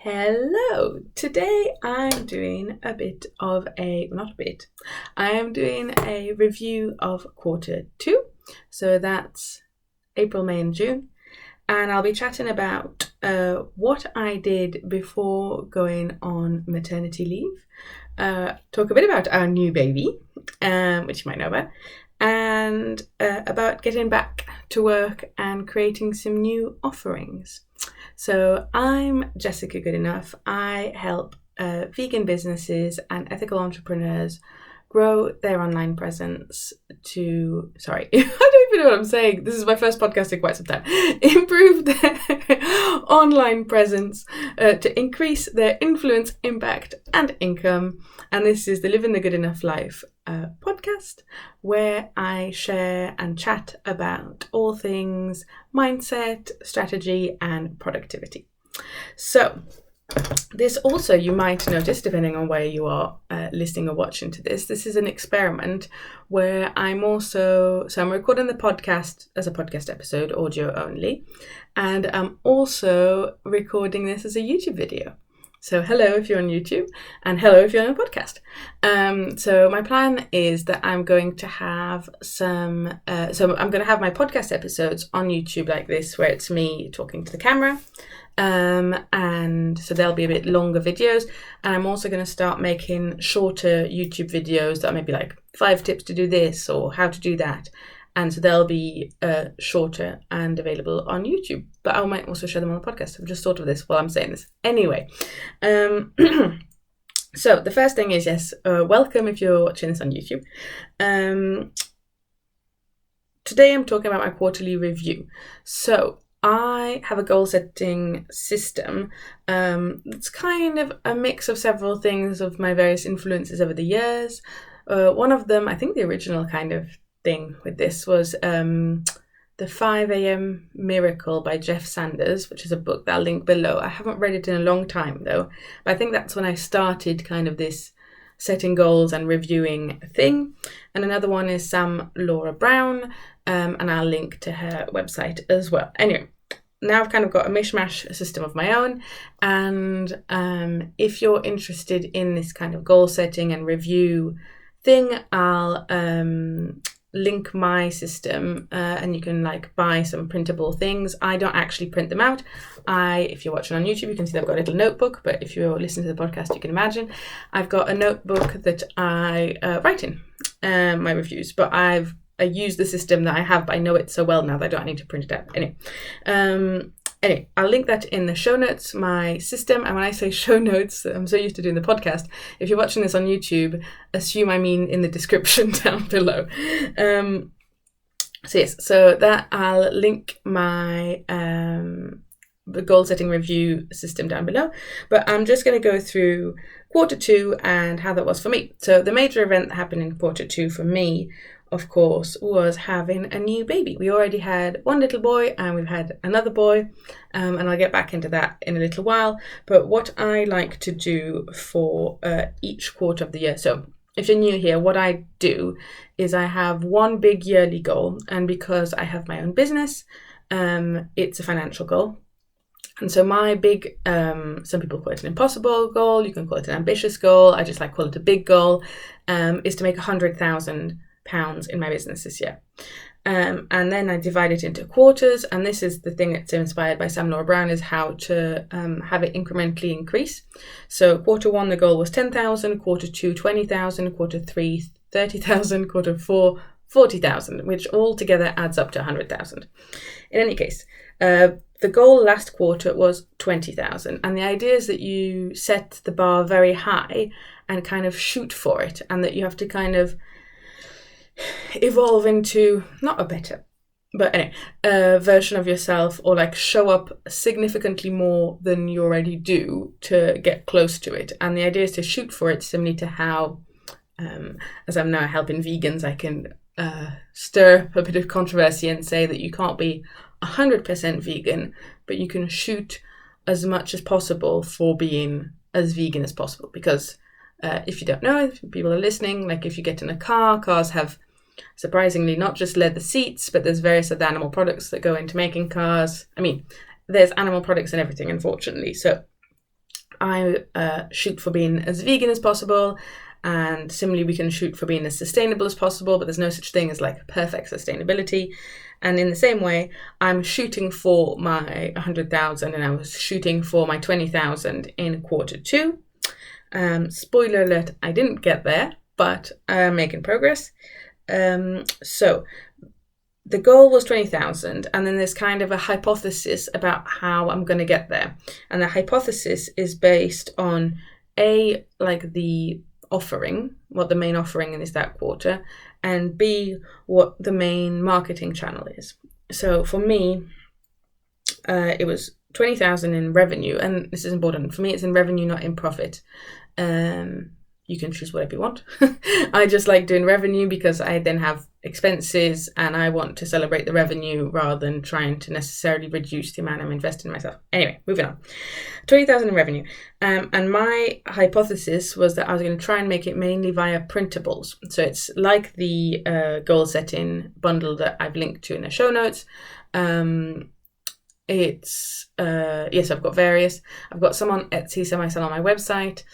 Hello! Today I'm doing I am doing a review of quarter two. So that's April, May and June. And I'll be chatting about what I did before going on maternity leave. Talk a bit about our new baby, which you might know about, and about getting back to work and creating some new offerings. So I'm Jessica Goodenough. I help vegan businesses and ethical entrepreneurs grow their online presence to, sorry, I don't even know what I'm saying. This is my first podcast in quite some time. Improve their online presence to increase their influence, impact and income. And this is the Living the Good Enough Life podcast, where I share and chat about all things mindset, strategy and productivity. So this also, you might notice, depending on where you are listening or watching to this is an experiment where I'm recording the podcast as a podcast episode, audio only, and I'm also recording this as a YouTube video. So hello if you're on YouTube, and hello if you're on a podcast. So my plan is that I'm going to have I'm going to have my podcast episodes on YouTube like this, where it's me talking to the camera. And so there'll be a bit longer videos, and I'm also going to start making shorter YouTube videos that are maybe like 5 tips to do this or how to do that. And so they'll be shorter and available on YouTube, but I might also share them on the podcast. I've just thought of this while I'm saying this. Anyway, so the first thing is, yes, welcome if you're watching this on YouTube. Today I'm talking about my quarterly review. So I have a goal setting system. It's kind of a mix of several things of my various influences over the years. One of them, I think the original kind of thing with this was the 5 a.m. Miracle by Jeff Sanders, which is a book that I'll link below. I haven't read it in a long time though, but I think that's when I started kind of this setting goals and reviewing thing. And another one is Laura Brown, and I'll link to her website as well. Anyway, now I've kind of got a mishmash system of my own, and if you're interested in this kind of goal setting and review thing, I'll link my system, and you can like buy some printable things. I don't actually print them out. If you're watching on YouTube, you can see that I've got a little notebook, but if you're listening to the podcast, you can imagine I've got a notebook that I write in my reviews, but I use the system that I have, but I know it so well now that I don't need to print it out. Anyway, I'll link that in the show notes, my system. And when I say show notes, I'm so used to doing the podcast. If you're watching this on YouTube, assume I mean in the description down below. So that I'll link my goal setting review system down below. But I'm just going to go through quarter two and how that was for me. So the major event that happened in quarter two for me, of course, was having a new baby. We already had one little boy and we've had another boy, and I'll get back into that in a little while. But what I like to do for each quarter of the year, so if you're new here, what I do is I have one big yearly goal, and because I have my own business, it's a financial goal. And so my big, some people call it an impossible goal, you can call it an ambitious goal, I just like call it a big goal, is to make £100,000 in my business this year. And then I divide it into quarters, and this is the thing that's inspired by Laura Brown, is how to have it incrementally increase. So quarter one, the goal was 10,000, quarter two, 20,000, quarter three, 30,000, quarter four, 40,000, which all together adds up to 100,000. In any case, the goal last quarter was 20,000, and the idea is that you set the bar very high and kind of shoot for it, and that you have to kind of evolve into not a better, but anyway, a version of yourself, or like show up significantly more than you already do to get close to it. And the idea is to shoot for it, similarly to how, as I'm now helping vegans, I can stir a bit of controversy and say that you can't be 100% vegan, but you can shoot as much as possible for being as vegan as possible. Because if you don't know, if people are listening, like if you get in a car, cars have surprisingly not just leather seats, but there's various other animal products that go into making cars. I mean, there's animal products in everything, unfortunately. So I shoot for being as vegan as possible, and similarly we can shoot for being as sustainable as possible, but there's no such thing as like perfect sustainability. And in the same way, I'm shooting for my 100,000 and I was shooting for my 20,000 in Q2. Spoiler alert, I didn't get there, but I'm making progress. So the goal was 20,000, and then there's kind of a hypothesis about how I'm going to get there. And the hypothesis is based on like the offering, what the main offering is that quarter, and B, what the main marketing channel is. So for me, it was 20,000 in revenue, and this is important. For me, it's in revenue, not in profit. You can choose whatever you want. I just like doing revenue because I then have expenses and I want to celebrate the revenue rather than trying to necessarily reduce the amount I'm investing in myself. Anyway, moving on. 20,000 in revenue. And my hypothesis was that I was going to try and make it mainly via printables. So it's like the goal setting bundle that I've linked to in the show notes. Yes, I've got various. I've got some on Etsy, some I sell on my website.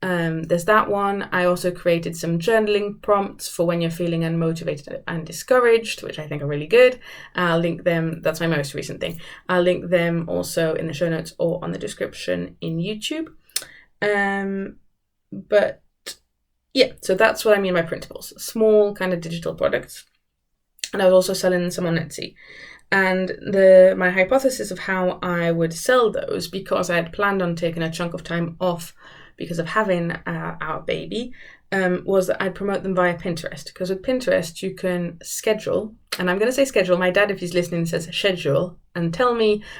There's that one. I also created some journaling prompts for when you're feeling unmotivated and discouraged, which I think are really good. I'll link them. That's my most recent thing. I'll link them also in the show notes or on the description in YouTube. But yeah, so that's what I mean by printables. Small kind of digital products. And I was also selling some on Etsy. And my hypothesis of how I would sell those, because I had planned on taking a chunk of time off because of having our baby, was that I'd promote them via Pinterest. Because with Pinterest, you can schedule, and I'm going to say schedule. My dad, if he's listening, says schedule, and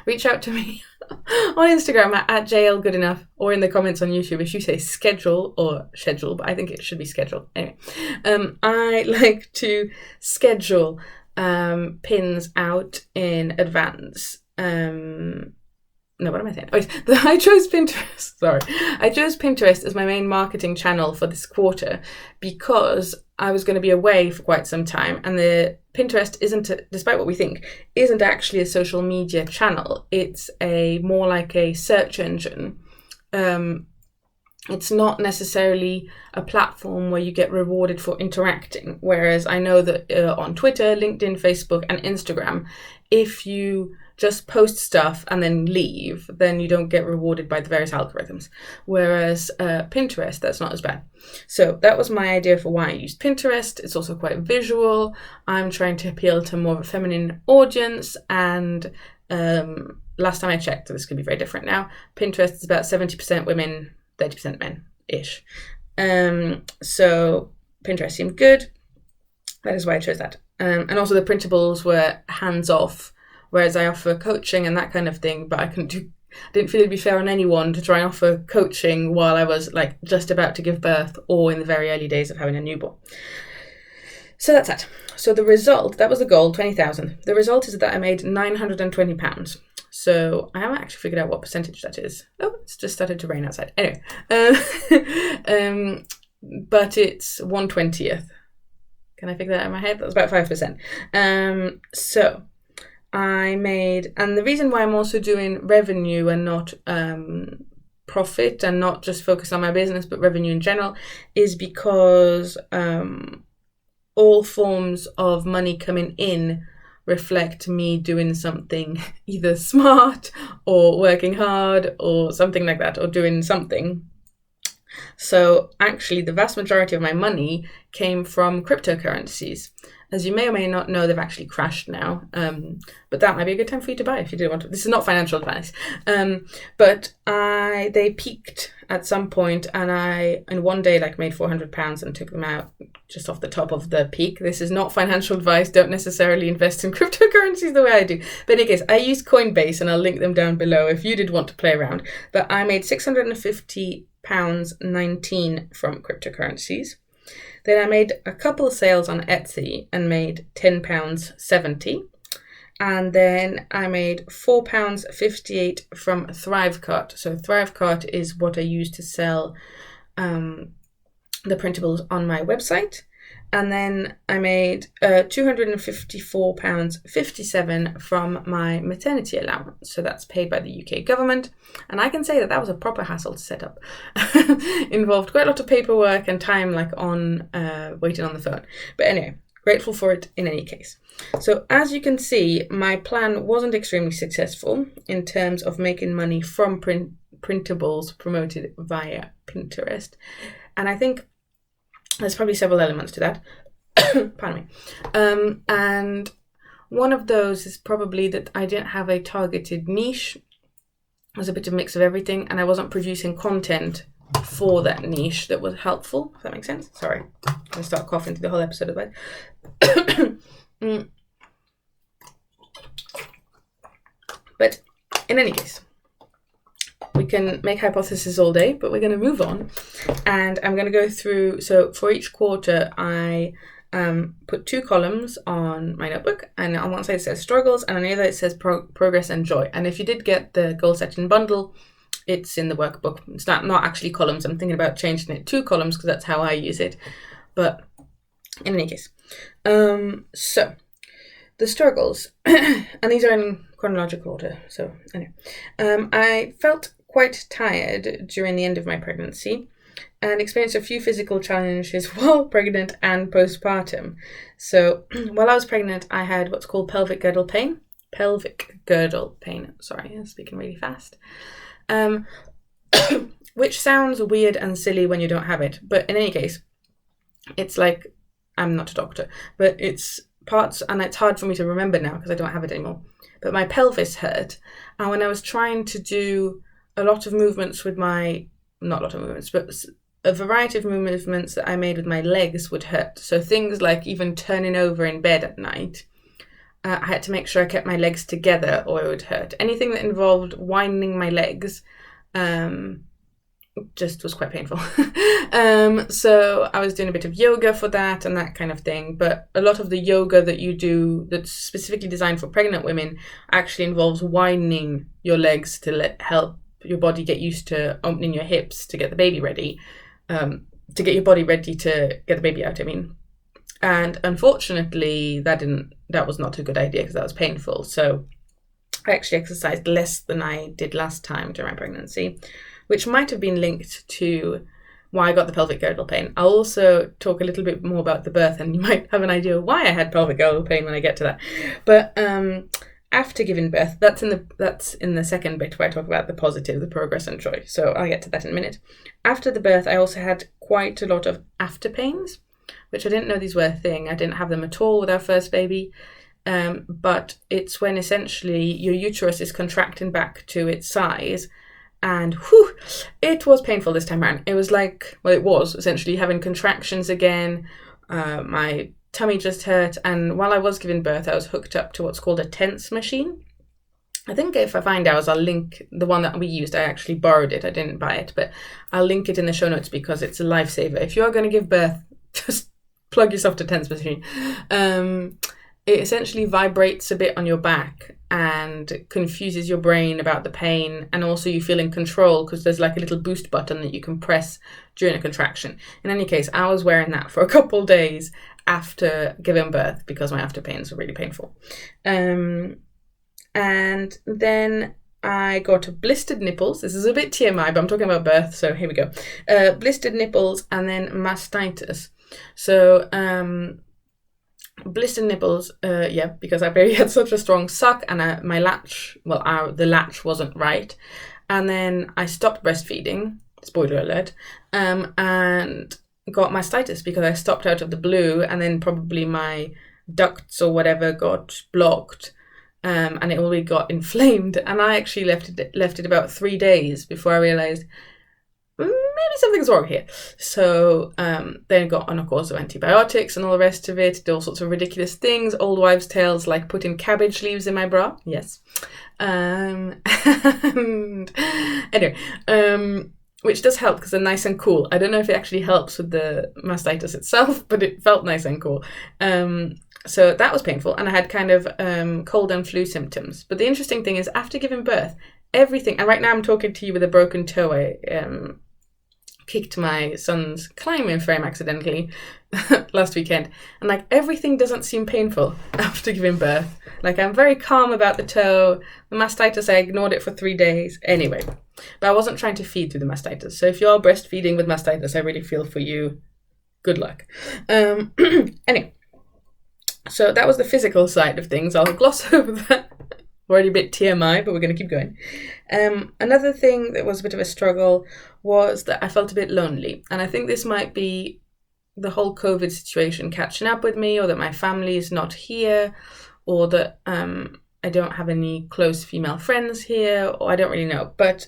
reach out to me on Instagram at JLGoodenough, or in the comments on YouTube if you say schedule or schedule, but I think it should be schedule. Anyway, I like to schedule pins out in advance. No, what am I saying? I chose Pinterest. Sorry. I chose Pinterest as my main marketing channel for this quarter because I was going to be away for quite some time, and the Pinterest despite what we think, isn't actually a social media channel. It's more like a search engine. It's not necessarily a platform where you get rewarded for interacting. Whereas I know that on Twitter, LinkedIn, Facebook, and Instagram, if you just post stuff and then leave, then you don't get rewarded by the various algorithms. Whereas Pinterest, that's not as bad. So that was my idea for why I used Pinterest. It's also quite visual. I'm trying to appeal to more of a feminine audience, and last time I checked, this could be very different now, Pinterest is about 70% women, 30% men-ish. So Pinterest seemed good. That is why I chose that. And also the printables were hands-off, whereas I offer coaching and that kind of thing, but I didn't feel it'd be fair on anyone to try and offer coaching while I was like just about to give birth or in the very early days of having a newborn. So that's that. So the result, that was the goal, 20,000. The result is that I made £920. So I haven't actually figured out what percentage that is. Oh, it's just started to rain outside. Anyway, but it's 1/20th. Can I figure that out in my head? That's about 5%. So I made, and the reason why I'm also doing revenue and not profit, and not just focus on my business, but revenue in general, is because all forms of money coming in reflect me doing something either smart or working hard or something like that, or doing something. So actually the vast majority of my money came from cryptocurrencies. As you may or may not know, they've actually crashed now, but that might be a good time for you to buy if you do want to. This is not financial advice, but they peaked at some point, and I in one day made £400 and took them out just off the top of the peak. This is not financial advice. Don't necessarily invest in cryptocurrencies the way I do. But in any case, I used Coinbase, and I'll link them down below if you did want to play around. But I made £650.19 from cryptocurrencies. Then I made a couple of sales on Etsy and made £10.70. And then I made £4.58 from Thrivecart. So Thrivecart is what I use to sell the printables on my website. And then I made £254.57 from my maternity allowance. So that's paid by the UK government. And I can say that was a proper hassle to set up. Involved quite a lot of paperwork and time on waiting on the phone. But anyway, grateful for it in any case. So as you can see, my plan wasn't extremely successful in terms of making money from printables promoted via Pinterest. And I think there's probably several elements to that. Pardon me. And one of those is probably that I didn't have a targeted niche. It was a bit of a mix of everything, and I wasn't producing content for that niche that was helpful. If that makes sense. Sorry, I'm going to start coughing through the whole episode of that. But in any case, we can make hypotheses all day, but we're going to move on. And I'm going to go through, so for each quarter, I put 2 columns on my notebook, and on one side it says struggles, and on the other it says progress and joy. And if you did get the goal setting bundle, it's in the workbook. It's not actually columns. I'm thinking about changing it to columns because that's how I use it. But in any case, so the struggles, and these are in chronological order. So anyway, I felt quite tired during the end of my pregnancy and experienced a few physical challenges while pregnant and postpartum. So while I was pregnant, I had what's called pelvic girdle pain. Sorry, I'm speaking really fast. Which sounds weird and silly when you don't have it. But in any case, it's like, I'm not a doctor, but it's parts, and it's hard for me to remember now because I don't have it anymore. But my pelvis hurt. And when I was trying to do a lot of movements with my, not a lot of movements, but a variety of movements that I made with my legs would hurt. So things like even turning over in bed at night, I had to make sure I kept my legs together or it would hurt. Anything that involved winding my legs just was quite painful. So I was doing a bit of yoga for that and that kind of thing. But a lot of the yoga that you do that's specifically designed for pregnant women actually involves winding your legs to help your body get used to opening your hips to get the baby ready, to get your body ready to get the baby out, I mean. And unfortunately, that was not a good idea because that was painful. So I actually exercised less than I did last time during my pregnancy, which might have been linked to why I got the pelvic girdle pain. I'll also talk a little bit more about the birth, and you might have an idea why I had pelvic girdle pain when I get to that. But after giving birth, that's in the second bit where I talk about the positive, the progress and joy. So I'll get to that in a minute. After the birth, I also had quite a lot of after pains, which I didn't know these were a thing. I didn't have them at all with our first baby. But it's when essentially your uterus is contracting back to its size. And it was painful this time around. It was it was essentially having contractions again. My tummy just hurt. And while I was giving birth, I was hooked up to what's called a tense machine. I think if I find out, I'll link the one that we used. I actually borrowed it. I didn't buy it, but I'll link it in the show notes because it's a lifesaver. If you're going to give birth, just plug yourself to tense machine. It essentially vibrates a bit on your back and confuses your brain about the pain, and also you feel in control because there's like a little boost button that you can press during a contraction. In any case, I was wearing that for a couple of days after giving birth because my after pains were really painful. And then I got blistered nipples. This is a bit TMI, but I'm talking about birth, so here we go. Blistered nipples and then mastitis. So blistered nipples, because our baby had such a strong suck and my latch, the latch wasn't right. And then I stopped breastfeeding, spoiler alert, and got mastitis because I stopped out of the blue, and then probably my ducts or whatever got blocked, and it all got inflamed. And I actually left it about 3 days before I realised maybe something's wrong here. So then got on a course of antibiotics and all the rest of it, did all sorts of ridiculous things, old wives' tales like putting cabbage leaves in my bra. Yes. And anyway, which does help because they're nice and cool. I don't know if it actually helps with the mastitis itself, but it felt nice and cool. So that was painful, and I had kind of cold and flu symptoms. But the interesting thing is, after giving birth, everything, and right now I'm talking to you with a broken toe, kicked my son's climbing frame accidentally last weekend, and like everything doesn't seem painful after giving birth. Like I'm very calm about the toe. The mastitis, I ignored it for 3 days anyway, but I wasn't trying to feed through the mastitis. So if you're breastfeeding with mastitis, I really feel for you. Good luck. Anyway, so that was the physical side of things. I'll gloss over that. Already a bit TMI, but we're going to keep going. Another thing that was a bit of a struggle was that I felt a bit lonely. And I think this might be the whole COVID situation catching up with me, or that my family is not here, or that I don't have any close female friends here, or I don't really know. But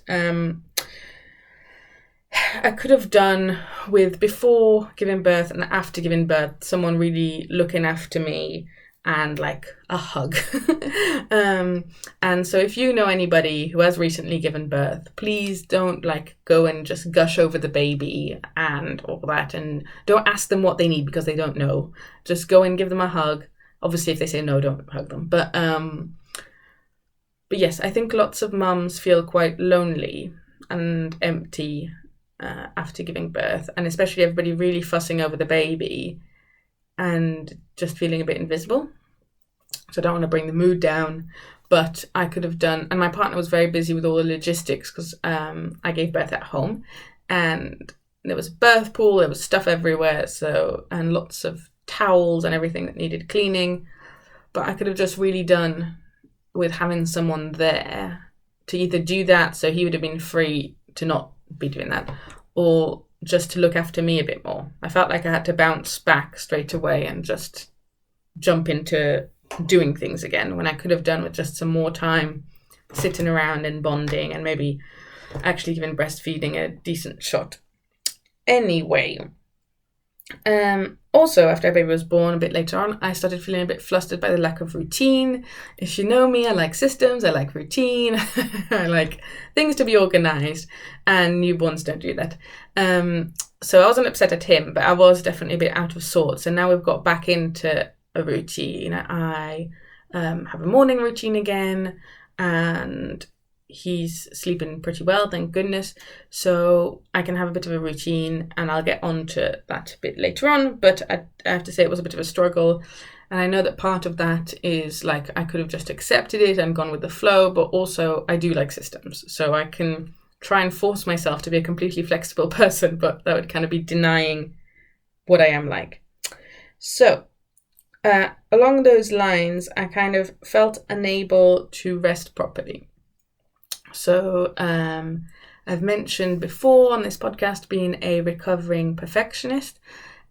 I could have done with, before giving birth and after giving birth, someone really looking after me and like a hug. And so if you know anybody who has recently given birth, please don't like go and just gush over the baby and all that, and don't ask them what they need because they don't know. Just go and give them a hug. Obviously, if they say no, don't hug them. But yes, I think lots of mums feel quite lonely and empty after giving birth, and especially everybody really fussing over the baby and just feeling a bit invisible. So I don't want to bring the mood down, but I could have done, and my partner was very busy with all the logistics because I gave birth at home, and there was a birth pool, there was stuff everywhere, and lots of towels and everything that needed cleaning. But I could have just really done with having someone there to either do that, so he would have been free to not be doing that, or just to look after me a bit more. I felt like I had to bounce back straight away and just jump into doing things again, when I could have done with just some more time sitting around and bonding and maybe actually giving breastfeeding a decent shot. Anyway, also after our baby was born a bit later on, I started feeling a bit flustered by the lack of routine. If you know me, I like systems, I like routine, I like things to be organised, and newborns don't do that. So I wasn't upset at him, but I was definitely a bit out of sorts, and now we've got back into a routine. I have a morning routine again, and he's sleeping pretty well, thank goodness, so I can have a bit of a routine, and I'll get on to that a bit later on. But I have to say it was a bit of a struggle, and I know that part of that is like I could have just accepted it and gone with the flow, but also I do like systems, so I can try and force myself to be a completely flexible person, but that would kind of be denying what I am like. So along those lines, I kind of felt unable to rest properly. So I've mentioned before on this podcast being a recovering perfectionist,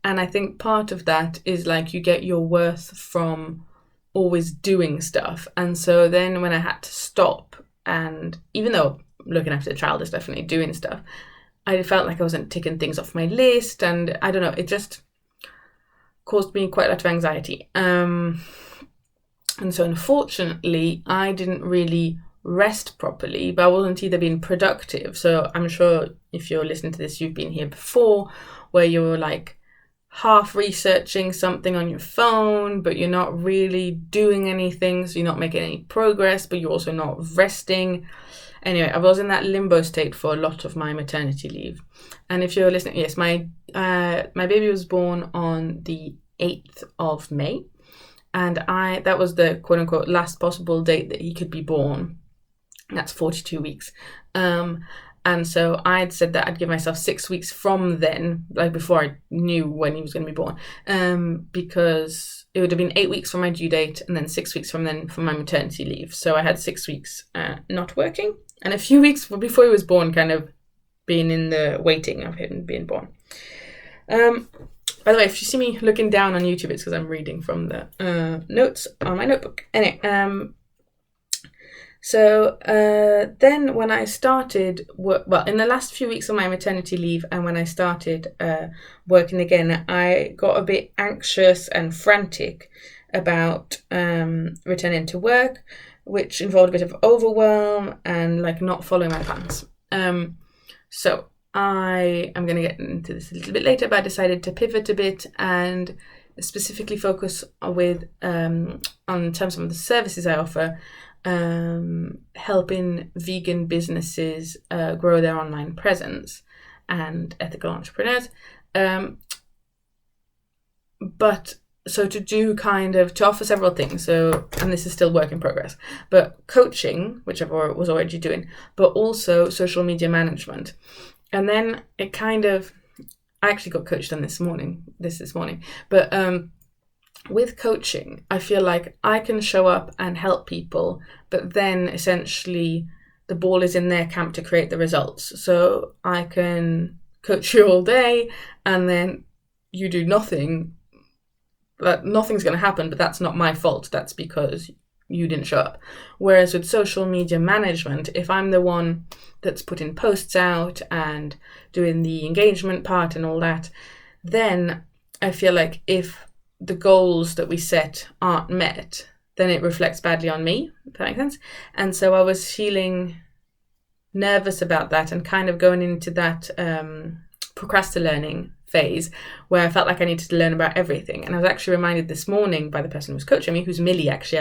and I think part of that is like you get your worth from always doing stuff. And so then when I had to stop, and even though looking after the child is definitely doing stuff, I felt like I wasn't ticking things off my list, and I don't know, it just caused me quite a lot of anxiety. And so unfortunately, I didn't really rest properly, but I wasn't either being productive. So I'm sure if you're listening to this, you've been here before, where you're like half researching something on your phone, but you're not really doing anything, so you're not making any progress, but you're also not resting. Anyway, I was in that limbo state for a lot of my maternity leave. And if you're listening, yes, my baby was born on the 8th of May, and that was the quote unquote last possible date that he could be born. That's 42 weeks. And so I'd said that I'd give myself 6 weeks from then, like before I knew when he was going to be born, because it would have been 8 weeks from my due date and then 6 weeks from then for my maternity leave. So I had 6 weeks not working, and a few weeks before he was born kind of being in the waiting of him being born. By the way, if you see me looking down on YouTube, it's because I'm reading from the notes on my notebook. Anyway, so then when I started in the last few weeks of my maternity leave, and when I started working again, I got a bit anxious and frantic about returning to work, which involved a bit of overwhelm and like not following my plans. So I am going to get into this a little bit later, but I decided to pivot a bit and specifically focus with on terms of the services I offer, helping vegan businesses grow their online presence. and ethical entrepreneurs. But so to offer several things. So, and this is still work in progress, but coaching, which I was already doing, but also social media management. And then I actually got coached on this morning, but with coaching, I feel like I can show up and help people, but then essentially the ball is in their camp to create the results. So I can coach you all day and then you do nothing, but nothing's going to happen, but that's not my fault. That's because you didn't show up. Whereas with social media management, if I'm the one that's putting posts out and doing the engagement part and all that, then I feel like if the goals that we set aren't met, then it reflects badly on me, if that makes sense. And so I was feeling nervous about that and kind of going into that procrastinating phase where I felt like I needed to learn about everything. And I was actually reminded this morning by the person who was coaching me, who's Millie, actually.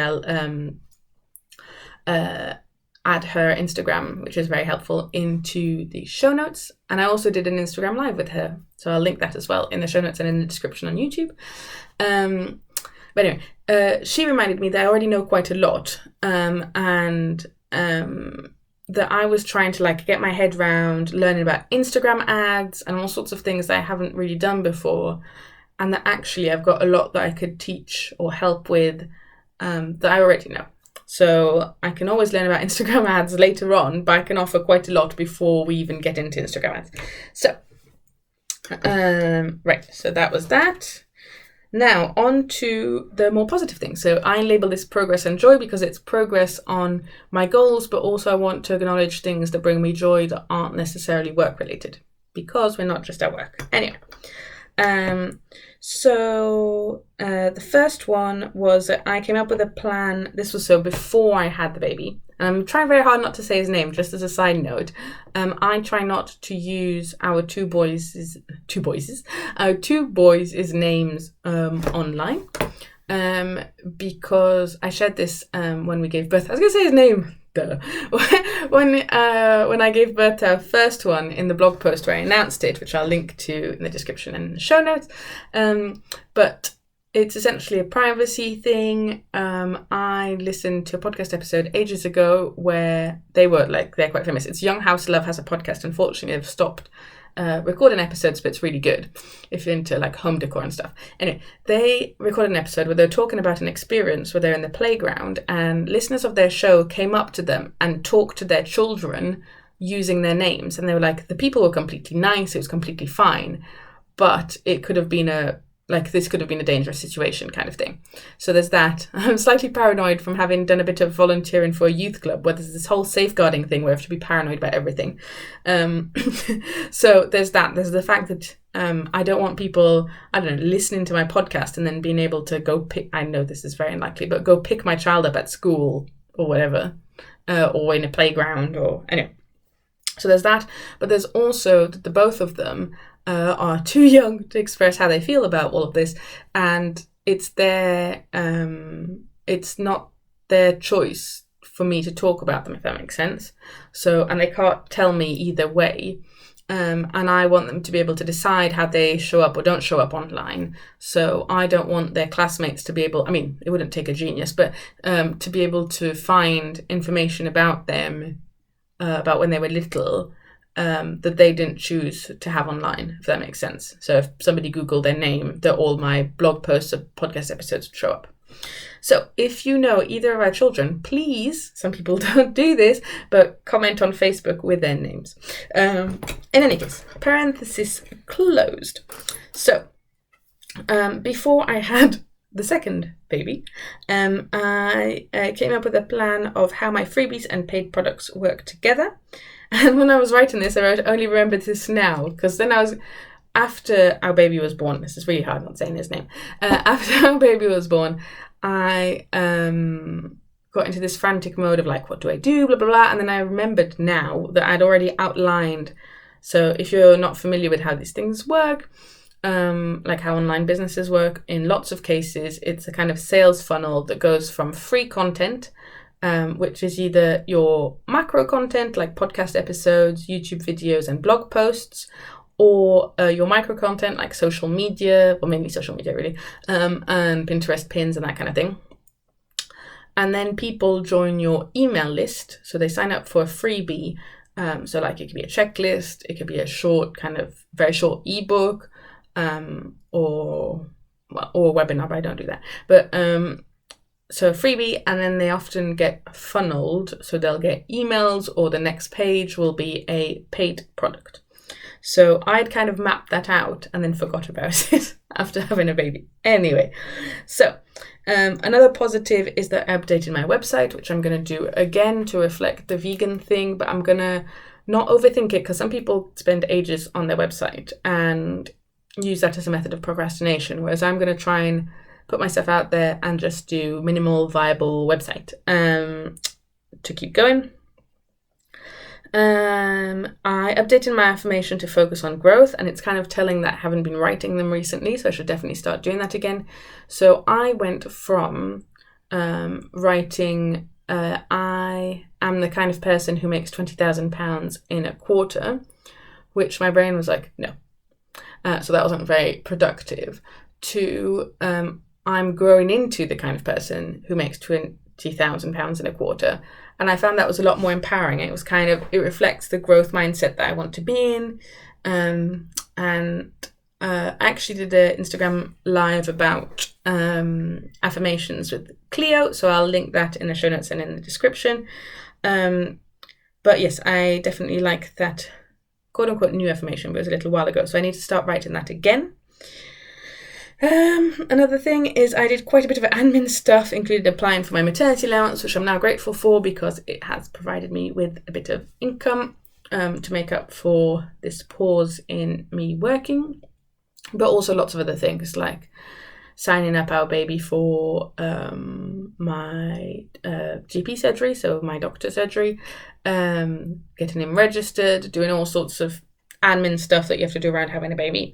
I'll add her Instagram, which is very helpful, into the show notes. And I also did an Instagram live with her, so I'll link that as well in the show notes and in the description on YouTube. But anyway, she reminded me that I already know quite a lot, and that I was trying to get my head around learning about Instagram ads and all sorts of things that I haven't really done before, and that actually I've got a lot that I could teach or help with that I already know. So I can always learn about Instagram ads later on, but I can offer quite a lot before we even get into Instagram ads. So, right, so that was that. Now, on to the more positive things. So I label this progress and joy because it's progress on my goals, but also I want to acknowledge things that bring me joy that aren't necessarily work-related, because we're not just at work. Anyway, so the first one was that I came up with a plan. This was so before I had the baby. And I'm trying very hard not to say his name, just as a side note. I try not to use our two boys' names online, because I shared this when we gave birth. I was going to say his name. Duh. when I gave birth to our first one in the blog post where I announced it, which I'll link to in the description and the show notes. But it's essentially a privacy thing. I listened to a podcast episode ages ago where they're quite famous. It's Young House Love has a podcast. Unfortunately, they've stopped recording episodes, but it's really good if you're into home decor and stuff. Anyway, they recorded an episode where they're talking about an experience where they're in the playground and listeners of their show came up to them and talked to their children using their names. And they were like, the people were completely nice. It was completely fine. But it could have been this could have been a dangerous situation kind of thing. So there's that. I'm slightly paranoid from having done a bit of volunteering for a youth club where there's this whole safeguarding thing where I have to be paranoid about everything. So there's that. There's the fact that I don't want people, listening to my podcast and then being able to go pick, I know this is very unlikely, but go pick my child up at school or whatever, or in a playground or anyway. So there's that. But there's also the both of them are too young to express how they feel about all of this, and it's not their choice for me to talk about them, if that makes sense. So, and they can't tell me either way, and I want them to be able to decide how they show up or don't show up online. So I don't want their classmates to be able, it wouldn't take a genius, but to be able to find information about them, about when they were little, that they didn't choose to have online, if that makes sense. So if somebody Googled their name, all my blog posts or podcast episodes would show up. So if you know either of our children, please, some people don't do this, but comment on Facebook with their names. In any case, parenthesis closed. So before I had the second baby, I came up with a plan of how my freebies and paid products work together. And when I was writing this, I only remembered this now, because then after our baby was born, this is really hard not saying his name, after our baby was born, I got into this frantic mode of what do I do, blah, blah, blah. And then I remembered now that I'd already outlined. So if you're not familiar with how these things work, how online businesses work, in lots of cases, it's a kind of sales funnel that goes from free content which is either your macro content like podcast episodes, YouTube videos, and blog posts, or your micro content like social media, well, mainly social media really, and Pinterest pins and that kind of thing. And then people join your email list, so they sign up for a freebie. So like it could be a checklist, it could be a short, kind of very short ebook, or a webinar, but I don't do that. But so a freebie, and then they often get funneled, so they'll get emails, or the next page will be a paid product. So I'd kind of mapped that out and then forgot about it after having a baby. Anyway, so another positive is that I updated my website, which I'm going to do again to reflect the vegan thing, but I'm going to not overthink it, because some people spend ages on their website and use that as a method of procrastination, whereas I'm going to try and put myself out there and just do minimal viable website to keep going. I updated my affirmation to focus on growth, and it's kind of telling that I haven't been writing them recently, so I should definitely start doing that again. So I went from writing I am the kind of person who makes £20,000 in a quarter, which my brain was like, no. So that wasn't very productive, to I'm growing into the kind of person who makes £20,000 in a quarter. And I found that was a lot more empowering. It was kind of, it reflects the growth mindset that I want to be in. And I actually did an Instagram live about affirmations with Cleo. So I'll link that in the show notes and in the description. But yes, I definitely like that quote unquote new affirmation, but it was a little while ago. So I need to start writing that again. Another thing is I did quite a bit of admin stuff, including applying for my maternity allowance, which I'm now grateful for because it has provided me with a bit of income to make up for this pause in me working, but also lots of other things like signing up our baby for my GP surgery, so my doctor surgery, getting him registered, doing all sorts of admin stuff that you have to do around having a baby.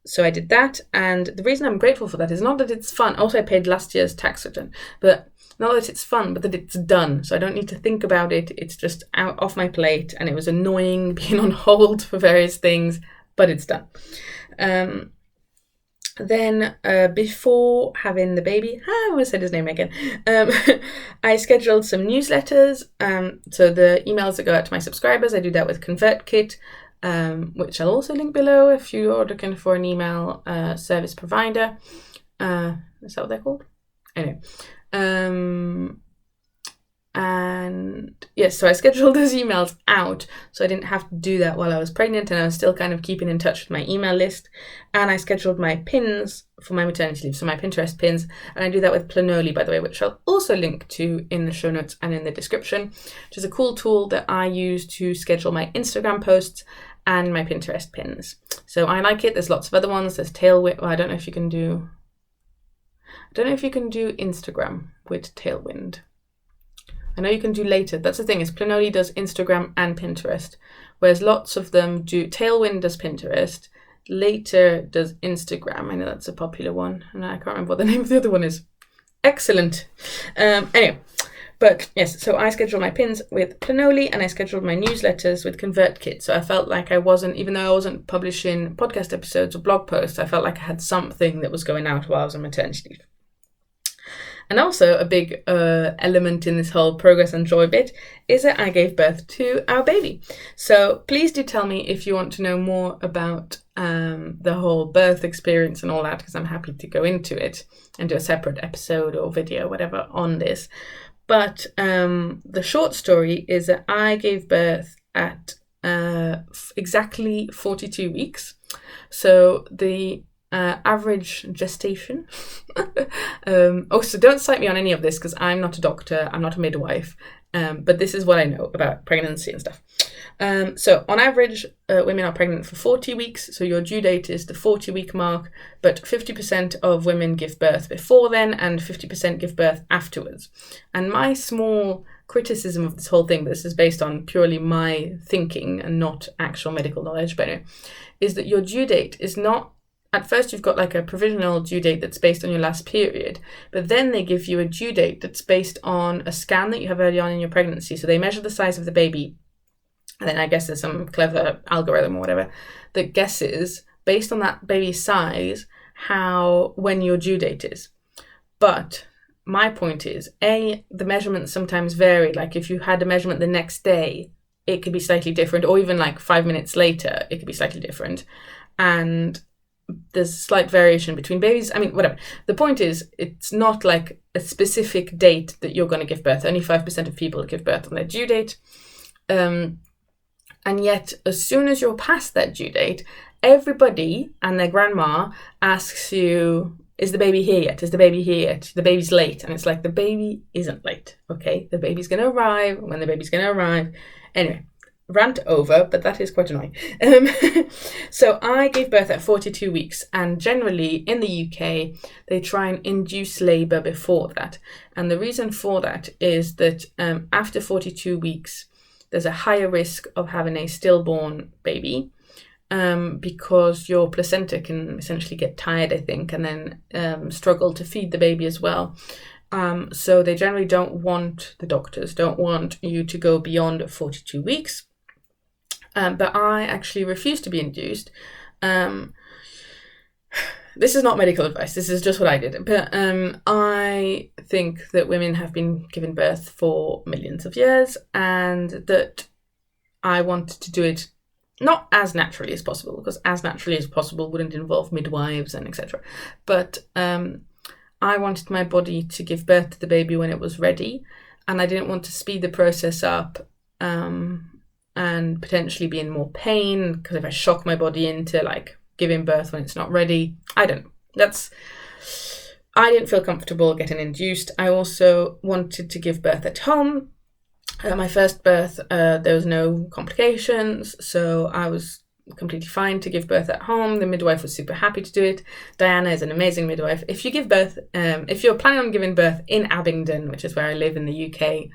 So I did that, and the reason I'm grateful for that is not that it's fun. Also, I paid last year's tax return, but not that it's fun, but that it's done. So I don't need to think about it. It's just out off my plate, and it was annoying being on hold for various things, but it's done. Then before having the baby, I almost said his name again, I scheduled some newsletters. So the emails that go out to my subscribers, I do that with ConvertKit, which I'll also link below if you are looking for an email service provider. Is that what they're called? Anyway. And yes, so I scheduled those emails out so I didn't have to do that while I was pregnant, and I was still kind of keeping in touch with my email list. And I scheduled my pins for my maternity leave, so my Pinterest pins, and I do that with Planoly, by the way, which I'll also link to in the show notes and in the description, which is a cool tool that I use to schedule my Instagram posts and my Pinterest pins. So I like it. There's lots of other ones. There's Tailwind. Well, I don't know if you can do Instagram with Tailwind. I know you can do later. That's the thing, is Planoly does Instagram and Pinterest, whereas lots of them do. Tailwind does Pinterest, Later does Instagram. I know that's a popular one, and I can't remember what the name of the other one is. Excellent. Anyway, but yes, so I scheduled my pins with Planoly, and I scheduled my newsletters with ConvertKit. So I felt like I wasn't, even though I wasn't publishing podcast episodes or blog posts, I felt like I had something that was going out while I was on maternity leave. And also a big element in this whole progress and joy bit is that I gave birth to our baby. So please do tell me if you want to know more about the whole birth experience and all that, because I'm happy to go into it and do a separate episode or video, whatever, on this. But the short story is that I gave birth at exactly 42 weeks. So the average gestation. So don't cite me on any of this because I'm not a doctor, I'm not a midwife, but this is what I know about pregnancy and stuff. So on average, women are pregnant for 40 weeks, so your due date is the 40-week mark, but 50% of women give birth before then and 50% give birth afterwards. And my small criticism of this whole thing, this is based on purely my thinking and not actual medical knowledge, but anyway, is that your due date is not at first you've got like a provisional due date that's based on your last period, but then they give you a due date that's based on a scan that you have early on in your pregnancy. So they measure the size of the baby, and then I guess there's some clever algorithm or whatever that guesses, based on that baby's size, when your due date is. But my point is, the measurements sometimes vary. Like if you had a measurement the next day, it could be slightly different, or even like 5 minutes later, it could be slightly different. And there's slight variation between babies. I mean, whatever. The point is, it's not like a specific date that you're going to give birth. Only 5% of people give birth on their due date. And yet, as soon as you're past that due date, everybody and their grandma asks you, is the baby here yet? Is the baby here yet? The baby's late. And it's like, the baby isn't late, okay? The baby's going to arrive when the baby's going to arrive. Anyway, rant over, but that is quite annoying. So I gave birth at 42 weeks, and generally in the UK, they try and induce labour before that. And the reason for that is that after 42 weeks, there's a higher risk of having a stillborn baby, because your placenta can essentially get tired, I think, and then struggle to feed the baby as well. So they generally the doctors don't want you to go beyond 42 weeks. But I actually refused to be induced. This is not medical advice. This is just what I did. But I think that women have been given birth for millions of years, and that I wanted to do it not as naturally as possible, because as naturally as possible wouldn't involve midwives and etc. But I wanted my body to give birth to the baby when it was ready, and I didn't want to speed the process up and potentially be in more pain, because if I shock my body into like giving birth when it's not ready, I don't know. I didn't feel comfortable getting induced. I also wanted to give birth at home. My first birth, there was no complications, so I was completely fine to give birth at home. The midwife was super happy to do it. Diana is an amazing midwife. If you give birth, if you're planning on giving birth in Abingdon, which is where I live in the UK,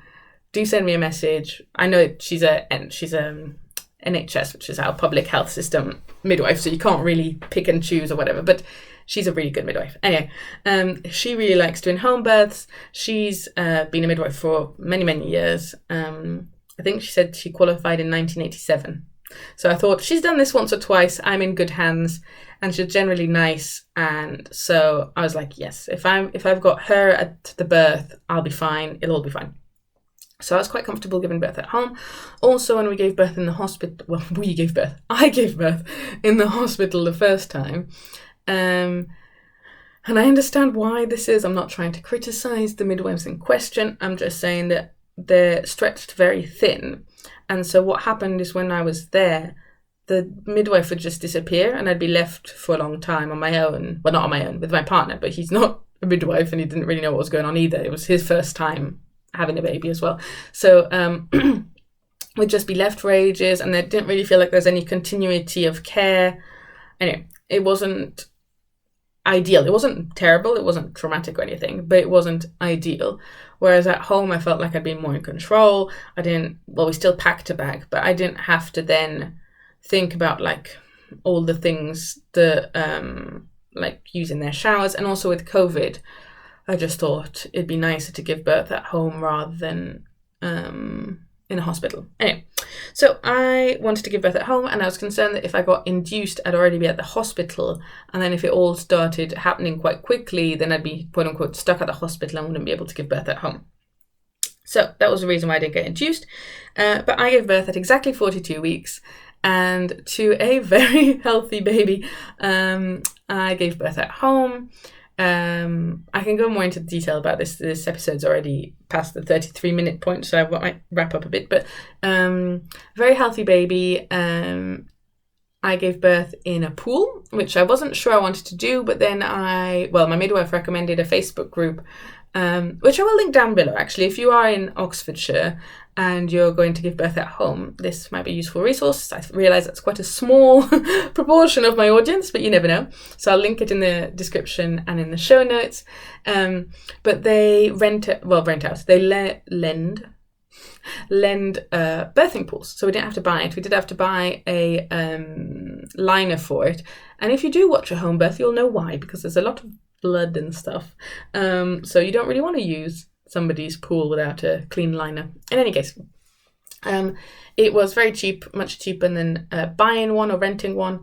do send me a message. I know she's a NHS, which is our public health system midwife, so you can't really pick and choose or whatever, but she's a really good midwife. Anyway, she really likes doing home births. She's been a midwife for many, many years. I think she said she qualified in 1987. So I thought, she's done this once or twice, I'm in good hands, and she's generally nice. And so I was like, yes, if I've got her at the birth, I'll be fine. It'll all be fine. So I was quite comfortable giving birth at home. Also, when we gave birth in the hospital, I gave birth in the hospital the first time. And I understand why this is. I'm not trying to criticise the midwives in question. I'm just saying that they're stretched very thin. And so what happened is, when I was there, the midwife would just disappear and I'd be left for a long time on my own. Well, not on my own, with my partner, but he's not a midwife and he didn't really know what was going on either. It was his first time having a baby as well. So we'd just be left for ages, and I didn't really feel like there's any continuity of care. Anyway, it wasn't ideal. It wasn't terrible. It wasn't traumatic or anything, but it wasn't ideal. Whereas at home, I felt like I'd been more in control. We still packed a bag, but I didn't have to then think about like all the things that, like using their showers. And also with COVID, I just thought it'd be nicer to give birth at home rather than in a hospital. Anyway, so I wanted to give birth at home, and I was concerned that if I got induced, I'd already be at the hospital. And then if it all started happening quite quickly, then I'd be, quote unquote, stuck at the hospital and wouldn't be able to give birth at home. So that was the reason why I didn't get induced. But I gave birth at exactly 42 weeks. And to a very healthy baby. I gave birth at home. I can go more into detail about this. This episode's already past the 33-minute point, so I might wrap up a bit. But very healthy baby. I gave birth in a pool, which I wasn't sure I wanted to do, but then my midwife recommended a Facebook group, which I will link down below. Actually, if you are in Oxfordshire and you're going to give birth at home, this might be a useful resource. I realise that's quite a small proportion of my audience, but you never know. So I'll link it in the description and in the show notes. But they lend birthing pools. So we didn't have to buy it. We did have to buy a liner for it. And if you do watch a home birth, you'll know why, because there's a lot of blood and stuff. So you don't really want to use somebody's pool without a clean liner. In any case, it was very cheap, much cheaper than buying one or renting one.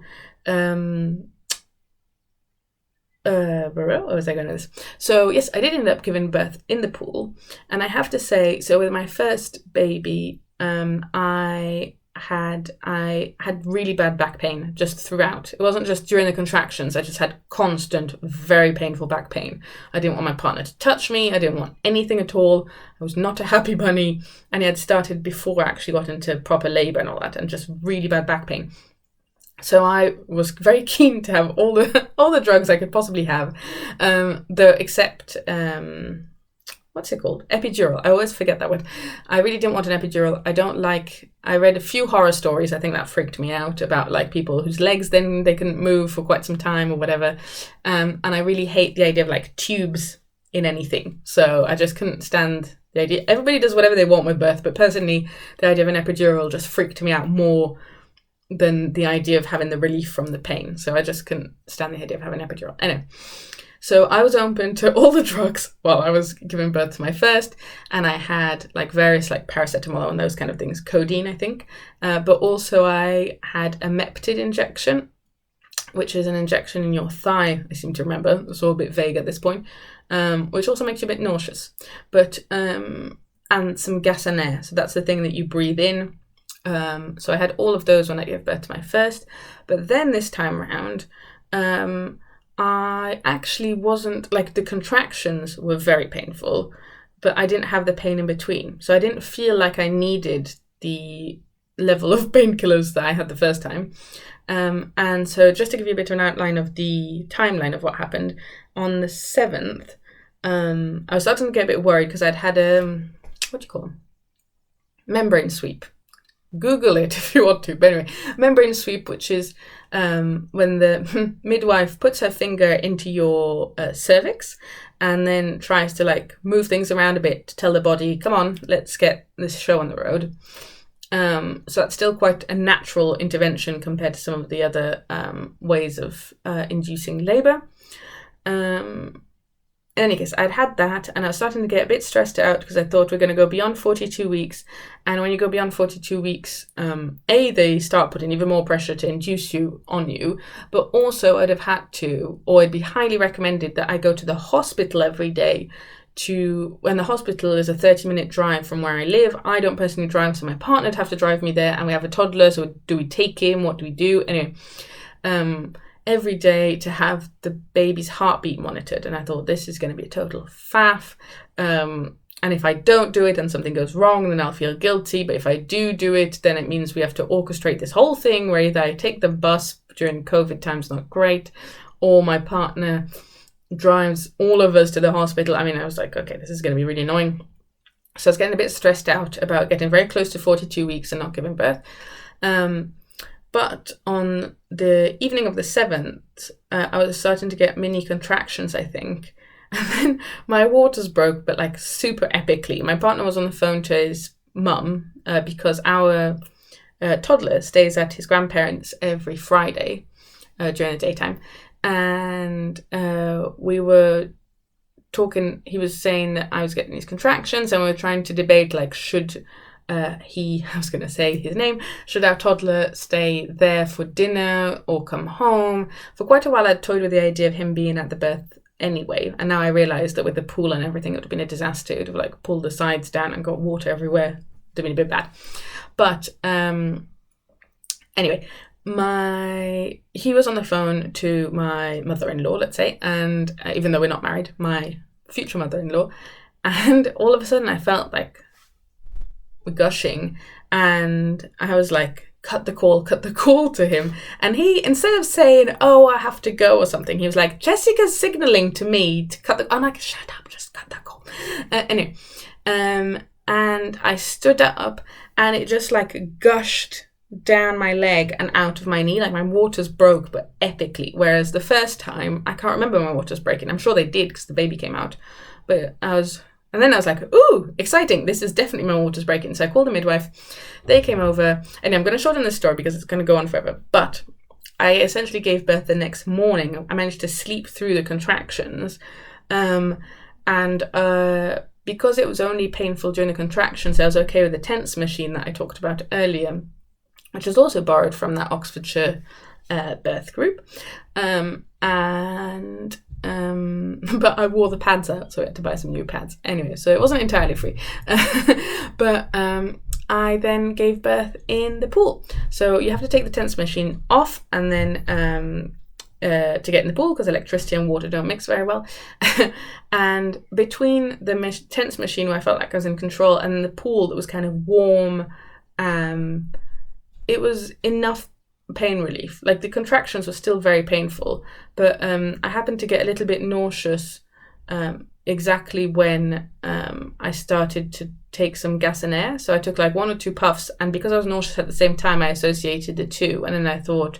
Where was I going with this? So yes, I did end up giving birth in the pool, and I have to say, so with my first baby, I had really bad back pain just throughout. It wasn't just during the contractions. I just had constant, very painful back pain. I didn't want my partner to touch me. I didn't want anything at all. I was not a happy bunny, and it had started before I actually got into proper labour and all that, and just really bad back pain. So I was very keen to have all the drugs I could possibly have, though except what's it called? Epidural. I always forget that word. I really didn't want an epidural. I read a few horror stories. I think that freaked me out about like people whose legs then they couldn't move for quite some time or whatever. And I really hate the idea of like tubes in anything. So I just couldn't stand the idea. Everybody does whatever they want with birth, but personally, the idea of an epidural just freaked me out more than the idea of having the relief from the pain. So I just couldn't stand the idea of having an epidural. Anyway, so I was open to all the drugs while I was giving birth to my first, and I had like various like paracetamol and those kind of things, codeine I think, but also I had a Meptid injection, which is an injection in your thigh, I seem to remember. It's all a bit vague at this point, which also makes you a bit nauseous, but and some gas and air. So that's the thing that you breathe in. So I had all of those when I gave birth to my first, but then this time around, I actually wasn't, like the contractions were very painful, but I didn't have the pain in between. So I didn't feel like I needed the level of painkillers that I had the first time. And so just to give you a bit of an outline of the timeline of what happened, on the 7th, I was starting to get a bit worried because I'd had what do you call them? Membrane sweep. Google it if you want to. But anyway, membrane sweep, which is when the midwife puts her finger into your cervix and then tries to like move things around a bit to tell the body, come on, let's get this show on the road. So that's still quite a natural intervention compared to some of the other ways of inducing labour. In any case, I'd had that and I was starting to get a bit stressed out because I thought we're going to go beyond 42 weeks. And when you go beyond 42 weeks, they start putting even more pressure to induce on you. But also I'd have had to, or it'd be highly recommended that I go to the hospital every day when the hospital is a 30-minute drive from where I live. I don't personally drive, so my partner would have to drive me there. And we have a toddler, so do we take him? What do we do? Anyway, every day to have the baby's heartbeat monitored, and I thought this is going to be a total faff, and if I don't do it and something goes wrong, then I'll feel guilty, but if I do it, then it means we have to orchestrate this whole thing where either I take the bus during COVID times, not great, or my partner drives all of us to the hospital. I mean, I was like, okay, this is going to be really annoying. So I was getting a bit stressed out about getting very close to 42 weeks and not giving birth. But on the evening of the 7th, I was starting to get mini contractions, I think. And then my waters broke, but like super epically. My partner was on the phone to his mum because our toddler stays at his grandparents' every Friday during the daytime. And we were talking, he was saying that I was getting these contractions and we were trying to debate like, should should our toddler stay there for dinner or come home? For quite a while I'd toyed with the idea of him being at the birth anyway, and now I realised that with the pool and everything it would have been a disaster. It would have like pulled the sides down and got water everywhere. It would have been a bit bad. But anyway, he was on the phone to my mother-in-law, let's say, and even though we're not married, my future mother-in-law, and all of a sudden I felt like gushing, and I was like, cut the call to him, and he, instead of saying, oh, I have to go or something, he was like, Jessica's signaling to me to cut the, I'm like, shut up, just cut that call. Anyway, and I stood up and it just like gushed down my leg and out of my knee, like my waters broke, but epically, whereas the first time, I can't remember my waters breaking. I'm sure they did because the baby came out, but and then I was like, ooh, exciting. This is definitely my waters breaking. So I called the midwife. They came over. And I'm going to shorten this story because it's going to go on forever. But I essentially gave birth the next morning. I managed to sleep through the contractions. And because it was only painful during the contractions, I was okay with the tense machine that I talked about earlier, which was also borrowed from that Oxfordshire birth group. But I wore the pads out, so I had to buy some new pads. Anyway, so it wasn't entirely free. But I then gave birth in the pool. So you have to take the tense machine off and then to get in the pool, because electricity and water don't mix very well. And between the tense machine, where I felt like I was in control, and the pool that was kind of warm, it was enough pain relief. Like, the contractions were still very painful, but I happened to get a little bit nauseous exactly when I started to take some gas and air. So I took like 1 or 2 puffs, and because I was nauseous at the same time, I associated the two, and then I thought,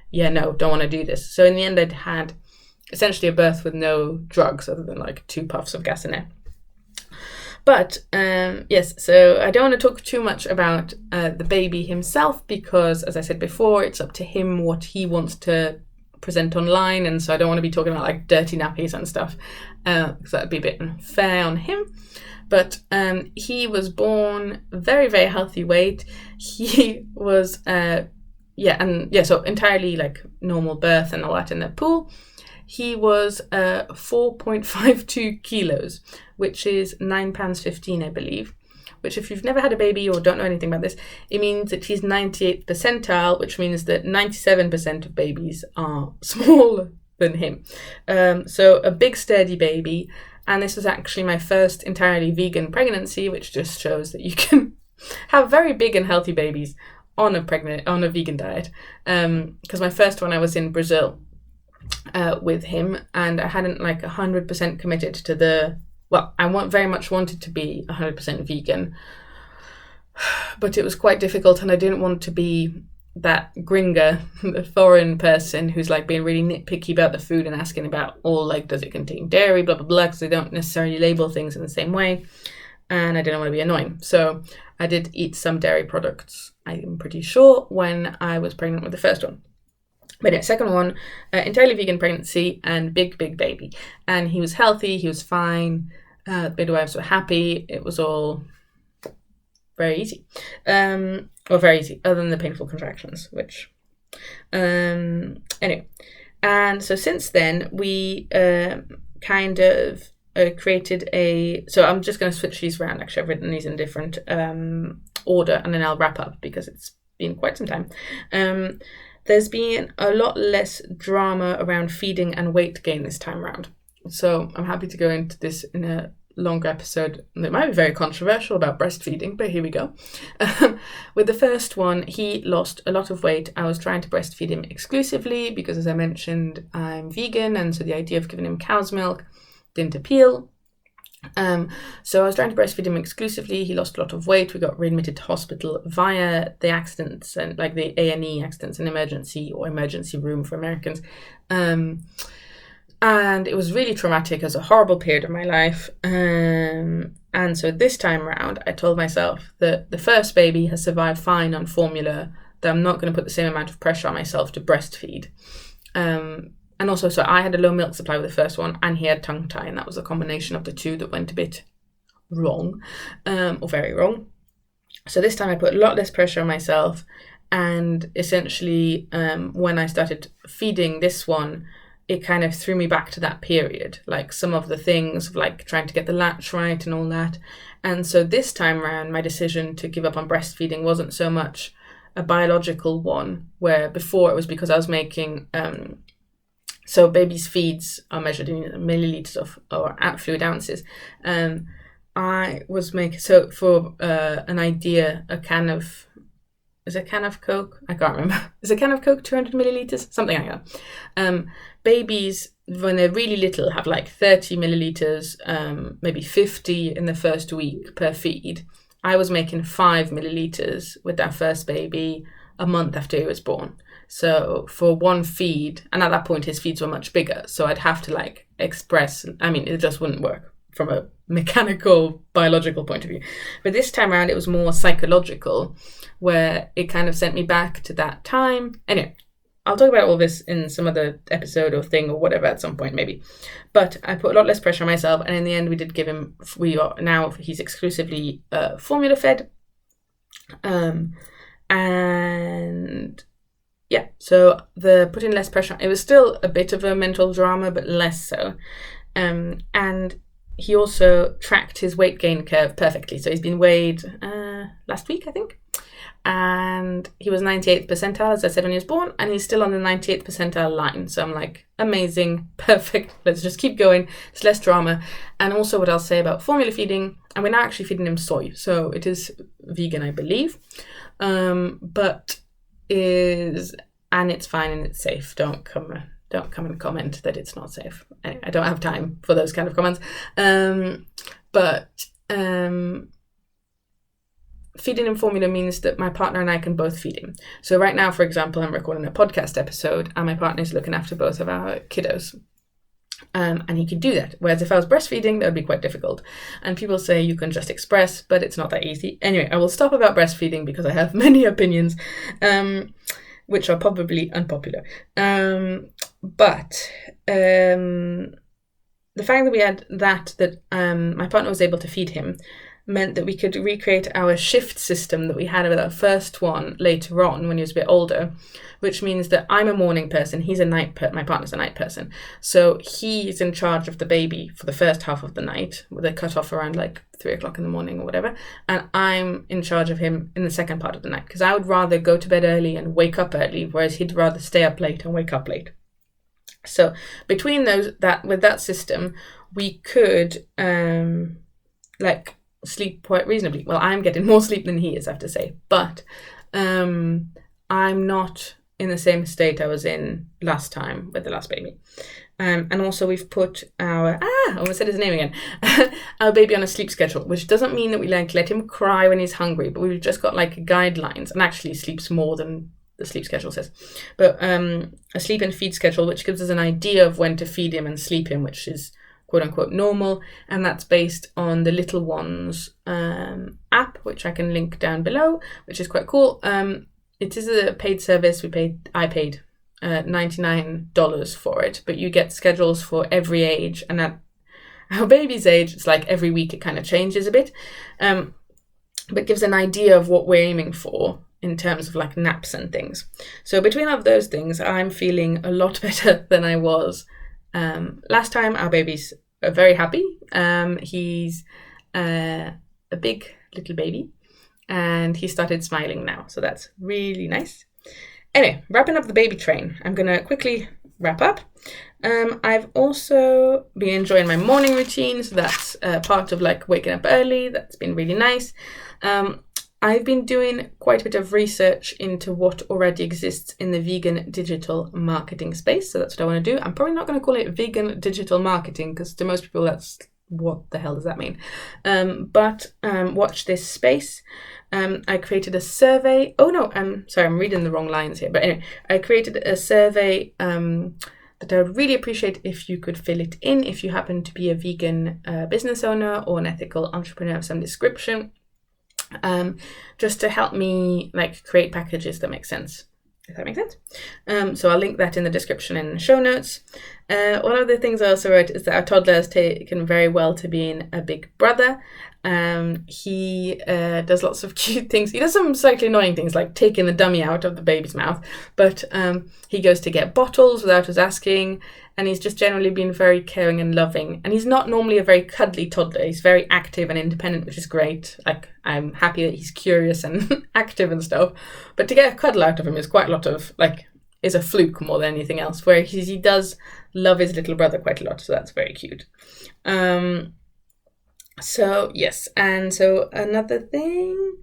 yeah, no, don't want to do this. So in the end, I'd had essentially a birth with no drugs other than like 2 puffs of gas and air. But yes, so I don't want to talk too much about the baby himself, because, as I said before, it's up to him what he wants to present online, and so I don't want to be talking about like dirty nappies and stuff, because that would be a bit unfair on him. But he was born very, very healthy weight. He was so entirely like normal birth and all that in the pool. He was 4.52 kilos, which is £9.15, I believe. Which, if you've never had a baby or don't know anything about this, it means that he's 98th percentile, which means that 97% of babies are smaller than him. So a big, sturdy baby. And this was actually my first entirely vegan pregnancy, which just shows that you can have very big and healthy babies on a vegan diet. Because my first one, I was in Brazil with him, and I hadn't like 100% committed to I very much wanted to be 100% vegan, but it was quite difficult, and I didn't want to be that gringa, the foreign person who's like being really nitpicky about the food and asking about does it contain dairy, blah, blah, blah, because they don't necessarily label things in the same way, and I didn't want to be annoying. So I did eat some dairy products, I'm pretty sure, when I was pregnant with the first one. But yeah, second one, entirely vegan pregnancy and big, big baby. And he was healthy, he was fine. The midwives were happy. It was all very easy. Very easy, other than the painful contractions, which... Anyway. And so since then, we created so I'm just going to switch these around. Actually, I've written these in different order, and then I'll wrap up because it's been quite some time. There's been a lot less drama around feeding and weight gain this time around. So I'm happy to go into this in a longer episode that might be very controversial about breastfeeding, but here we go. With the first one, he lost a lot of weight. I was trying to breastfeed him exclusively because, as I mentioned, I'm vegan, and so the idea of giving him cow's milk didn't appeal. So I was trying to breastfeed him exclusively. He lost a lot of weight. We got readmitted to hospital via the accidents and like the A&E, accidents and emergency room for Americans. And it was really traumatic. It was a horrible period of my life. And so this time around, I told myself that the first baby has survived fine on formula, that I'm not going to put the same amount of pressure on myself to breastfeed. And also, so I had a low milk supply with the first one, and he had tongue tie, and that was a combination of the two that went a bit wrong, or very wrong. So this time I put a lot less pressure on myself, and essentially when I started feeding this one, it kind of threw me back to that period, like some of the things of like trying to get the latch right and all that. And so this time around, my decision to give up on breastfeeding wasn't so much a biological one, where before it was because I was making... So babies' feeds are measured in milliliters or fluid ounces. I was making, so for an idea, is a can of Coke? I can't remember. Is a can of Coke 200 milliliters? Something like that. Babies, when they're really little, have like 30 milliliters, maybe 50 in the first week per feed. I was making 5 milliliters with that first baby a month after he was born. So for one feed, and at that point his feeds were much bigger, so I'd have to like it just wouldn't work from a mechanical, biological point of view. But this time around it was more psychological, where it kind of sent me back to that time. Anyway, I'll talk about all this in some other episode or thing or whatever at some point maybe. But I put a lot less pressure on myself, and in the end we did give him, he's exclusively formula fed. And yeah, so the putting less pressure, it was still a bit of a mental drama, but less so. And he also tracked his weight gain curve perfectly. So he's been weighed last week, I think. And he was 98th percentile, as I said, when he was born, and he's still on the 98th percentile line. So I'm like, amazing, perfect. Let's just keep going. It's less drama. And also what I'll say about formula feeding, and we're now actually feeding him soy. So it is vegan, I believe. And it's fine and it's safe. Don't come and comment that it's not safe. I don't have time for those kind of comments. Feeding him formula means that my partner and I can both feed him. So right now, for example, I'm recording a podcast episode and my partner is looking after both of our kiddos. And he could do that. Whereas if I was breastfeeding, that would be quite difficult. And people say you can just express, but it's not that easy. Anyway, I will stop about breastfeeding because I have many opinions, which are probably unpopular. But the fact that we had that my partner was able to feed him meant that we could recreate our shift system that we had with our first one later on when he was a bit older, which means that I'm a morning person, my partner's a night person. So he's in charge of the baby for the first half of the night, with a cut off around like 3 o'clock in the morning or whatever. And I'm in charge of him in the second part of the night, because I would rather go to bed early and wake up early, whereas he'd rather stay up late and wake up late. So between with that system, we could sleep quite reasonably. Well, I'm getting more sleep than he is, I have to say, but I'm not in the same state I was in last time with the last baby. And also we've put I almost said his name again, our baby on a sleep schedule, which doesn't mean that we let him cry when he's hungry, but we've just got guidelines, and actually sleeps more than the sleep schedule says, but a sleep and feed schedule, which gives us an idea of when to feed him and sleep him, which is quote unquote normal, and that's based on the Little Ones app, which I can link down below, which is quite cool. It is a paid service. I paid $99 for it, but you get schedules for every age, and at our baby's age, it's like every week it kind of changes a bit, but gives an idea of what we're aiming for in terms of naps and things. So between all of those things, I'm feeling a lot better than I was last time. Our baby's very happy. He's a big little baby, and he started smiling now, so that's really nice. Anyway, wrapping up the baby train, I'm gonna quickly wrap up. I've also been enjoying my morning routine, so that's part of waking up early. That's been really nice. I've been doing quite a bit of research into what already exists in the vegan digital marketing space. So that's what I want to do. I'm probably not going to call it vegan digital marketing, because to most people, that's what the hell does that mean? But watch this space. I created a survey. Oh no, sorry, I'm reading the wrong lines here. But anyway, I created a survey that I would really appreciate if you could fill it in if you happen to be a vegan business owner or an ethical entrepreneur of some description. Just to help me create packages that make sense, if that makes sense. So I'll link that in the description and the show notes. One of the things I also wrote is that our toddler has taken very well to being a big brother. He does lots of cute things. He does some slightly annoying things, like taking the dummy out of the baby's mouth, but he goes to get bottles without us asking, and he's just generally been very caring and loving. And he's not normally a very cuddly toddler. He's very active and independent, which is great. I'm happy that he's curious and active and stuff, but to get a cuddle out of him is quite a lot of is a fluke more than anything else, where he does love his little brother quite a lot, so that's very cute. So yes, and so another thing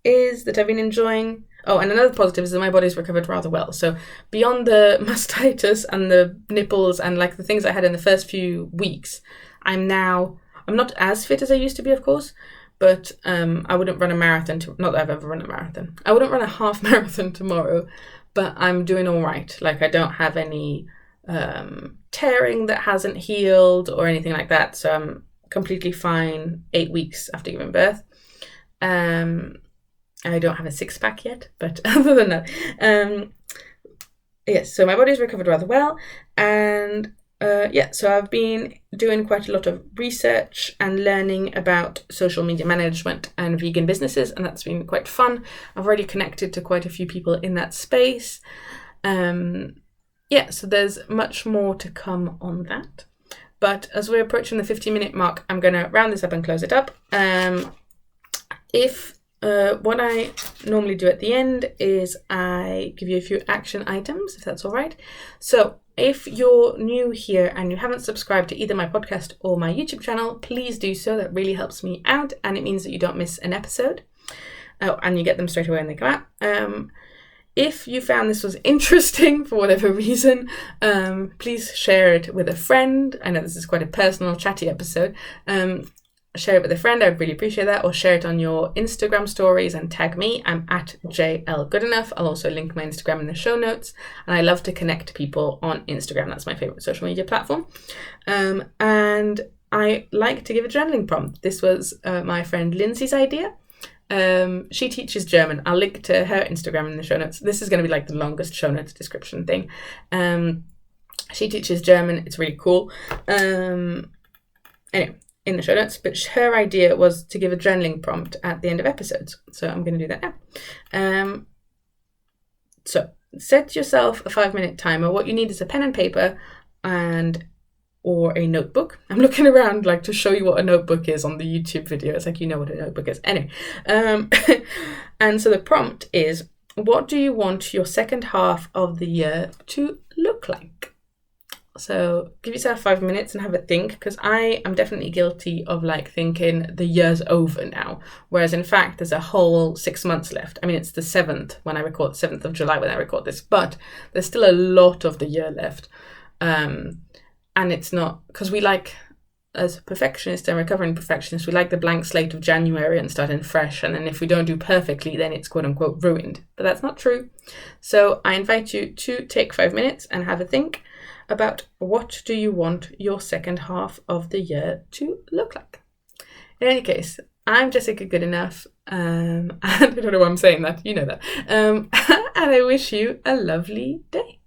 is that I've been enjoying, and another positive is that my body's recovered rather well. So beyond the mastitis and the nipples and the things I had in the first few weeks, I'm not as fit as I used to be, of course, but I wouldn't run a marathon, not that I've ever run a marathon. I wouldn't run a half marathon tomorrow, but I'm doing all right. I don't have any tearing that hasn't healed or anything like that, so I'm completely fine 8 weeks after giving birth. I don't have a six-pack yet, but other than that, yes, so my body's recovered rather well, and so I've been doing quite a lot of research and learning about social media management and vegan businesses, and that's been quite fun. I've already connected to quite a few people in that space. So there's much more to come on that. But as we're approaching the 15-minute mark, I'm going to round this up and close it up. What I normally do at the end is I give you a few action items, if that's all right. So if you're new here and you haven't subscribed to either my podcast or my YouTube channel, please do so. That really helps me out, and it means that you don't miss an episode. And you get them straight away when they come out. If you found this was interesting for whatever reason, please share it with a friend. I know this is quite a personal, chatty episode. Share it with a friend. I would really appreciate that. Or share it on your Instagram stories and tag me. I'm at JLGoodenough. I'll also link my Instagram in the show notes. And I love to connect people on Instagram. That's my favorite social media platform. And I like to give a journaling prompt. This was my friend Lindsay's idea. She teaches German. I'll link to her Instagram in the show notes. This is going to be like the longest show notes description thing. She teaches German. It's really cool. Anyway, in the show notes, but her idea was to give a journaling prompt at the end of episodes. So I'm going to do that now. So set yourself a 5-minute timer. What you need is a pen and paper or a notebook. I'm looking around like to show you what a notebook is on the YouTube video. It's like, you know what a notebook is. Anyway, and so the prompt is, what do you want your second half of the year to look like? So give yourself 5 minutes and have a think, because I am definitely guilty of like thinking the year's over now, whereas in fact there's a whole 6 months left. I mean, it's the 7th when I record, 7th of July when I record this, but there's still a lot of the year left. And it's not, because we like, as perfectionists and recovering perfectionists, we like the blank slate of January and starting fresh, and then if we don't do perfectly, then it's quote unquote ruined. But that's not true. So I invite you to take 5 minutes and have a think about what do you want your second half of the year to look like. In any case, I'm Jessica Goodenough, and I don't know why I'm saying that, you know that, and I wish you a lovely day.